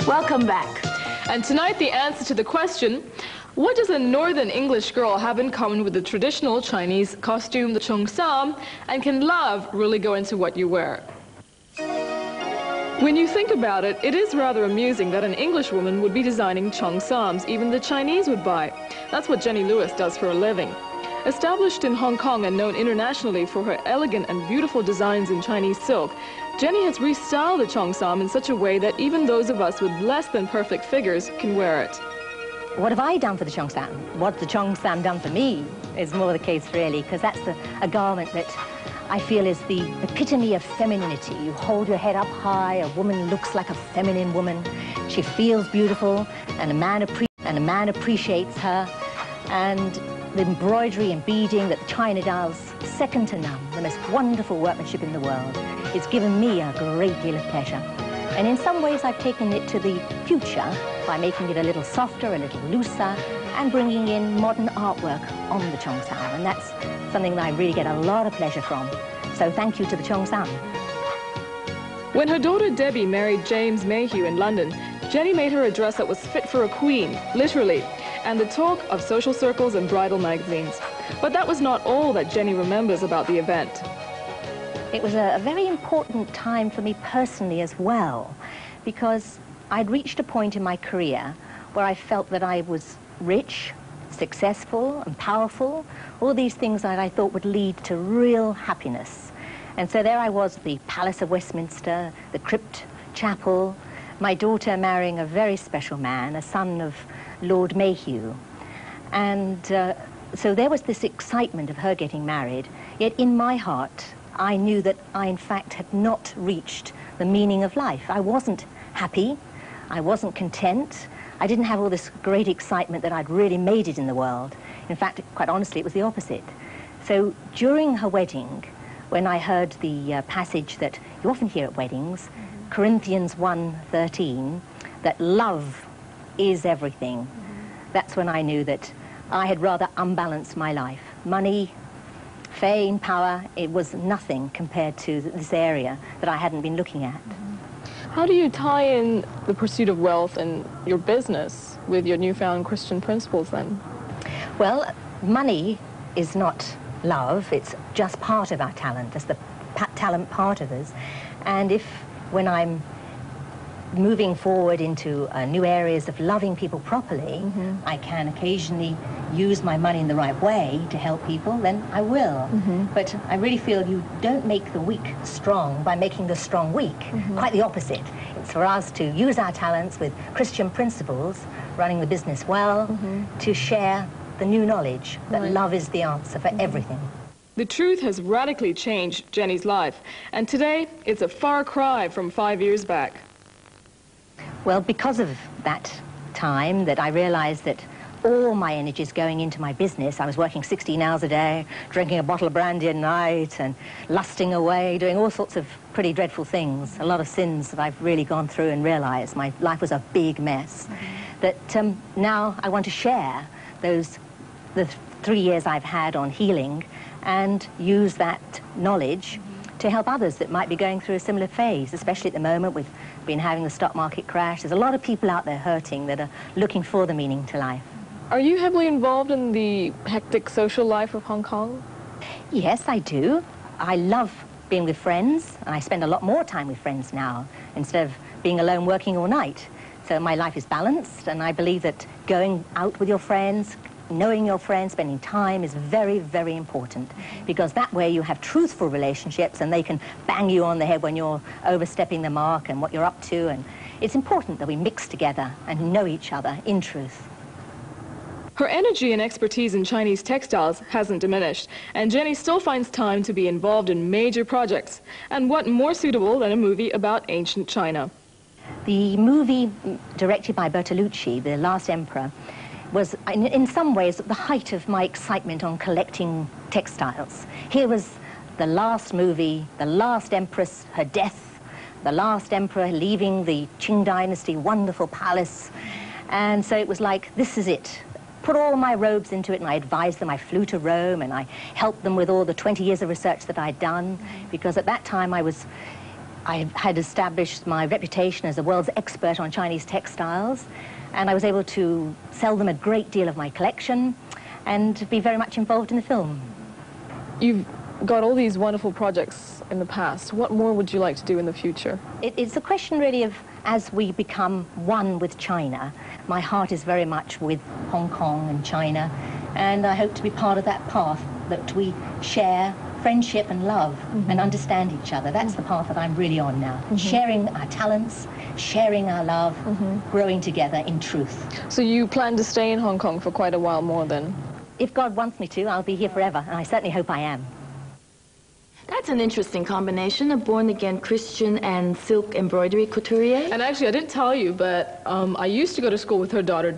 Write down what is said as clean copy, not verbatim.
Welcome back. And tonight the answer to the question, what does a northern English girl have in common with the traditional Chinese costume, the Cheongsam, and can love really go into what you wear? When you think about it, it is rather amusing that an English woman would be designing Cheongsams even the Chinese would buy. That's what Jenny Lewis does for a living. Established in Hong Kong and known internationally for her elegant and beautiful designs in Chinese silk, Jenny has restyled the Cheongsam in such a way that even those of us with less than perfect figures can wear it. What have I done for the Cheongsam? What the Cheongsam done for me is more the case, really, because that's a garment that I feel is the epitome of femininity. You hold your head up high, a woman looks like a feminine woman, she feels beautiful, and a man appreciates her, and the embroidery and beading that China does, second to none, the most wonderful workmanship in the world. It's given me a great deal of pleasure. And in some ways I've taken it to the future by making it a little softer, a little looser, and bringing in modern artwork on the Cheongsam. And that's something that I really get a lot of pleasure from. So thank you to the Cheongsam. When her daughter Debbie married James Mayhew in London, Jenny made her a dress that was fit for a queen, literally, and the talk of social circles and bridal magazines. But that was not all that Jenny remembers about the event. It was a very important time for me personally as well, because I'd reached a point in my career where I felt that I was rich, successful and powerful, all these things that I thought would lead to real happiness. And so there I was at the Palace of Westminster, the Crypt Chapel, my daughter marrying a very special man, a son of Lord Mayhew. And so there was this excitement of her getting married, yet in my heart I knew that I in fact had not reached the meaning of life. I wasn't happy, I wasn't content, I didn't have all this great excitement that I'd really made it in the world. In fact, quite honestly, it was the opposite. So during her wedding, when I heard the passage that you often hear at weddings, Corinthians 1:13, that love is everything, that's when I knew that I had rather unbalanced my life. Money, fame, power, it was nothing compared to this area that I hadn't been looking at. How do you tie in the pursuit of wealth and your business with your newfound Christian principles then? Well, money is not love, it's just part of our talent, it's the talent part of us. And if, when I'm moving forward into new areas of loving people properly, I can occasionally use my money in the right way to help people, then I will. But I really feel you don't make the weak strong by making the strong weak. Quite the opposite. It's for us to use our talents with Christian principles, running the business well, to share the new knowledge that love is the answer for everything. The truth has radically changed Jenny's life, and today it's a far cry from 5 years back. Well, because of that time that I realized that all my energy is going into my business. I was working 16 hours a day, drinking a bottle of brandy at night and lusting away, doing all sorts of pretty dreadful things, a lot of sins that I've really gone through and realized my life was a big mess. That now I want to share the 3 years I've had on healing and use that knowledge to help others that might be going through a similar phase, especially at the moment we've been having the stock market crash. There's a lot of people out there hurting that are looking for the meaning to life. Are you heavily involved in the hectic social life of Hong Kong? Yes, I do. I love being with friends, and I spend a lot more time with friends now, instead of being alone working all night. So my life is balanced, and I believe that going out with your friends, knowing your friends, spending time is very, very important, because that way you have truthful relationships and they can bang you on the head when you're overstepping the mark and what you're up to. And it's important that we mix together and know each other in truth. Her energy and expertise in Chinese textiles hasn't diminished, and Jenny still finds time to be involved in major projects. And what more suitable than a movie about ancient China? The movie directed by Bertolucci, The Last Emperor, was in some ways at the height of my excitement on collecting textiles. Here was the last movie, the last empress, her death, the last emperor leaving the Qing dynasty, wonderful palace. And so it was like, this is it. Put all my robes into it, and I advised them. I flew to Rome and I helped them with all the 20 years of research that I'd done, because at that time I I had established my reputation as the world's expert on Chinese textiles, and I was able to sell them a great deal of my collection and be very much involved in the film. You've got all these wonderful projects in the past. What more would you like to do in the future? It's a question really of, as we become one with China, my heart is very much with Hong Kong and China, and I hope to be part of that path, that we share friendship and love and understand each other. That's the path that I'm really on now. Sharing our talents, sharing our love, growing together in truth. So you plan to stay in Hong Kong for quite a while more then? If God wants me to, I'll be here forever, and I certainly hope I am. That's an interesting combination, a born-again Christian and silk embroidery couturier. And actually, I didn't tell you, but I used to go to school with her daughter.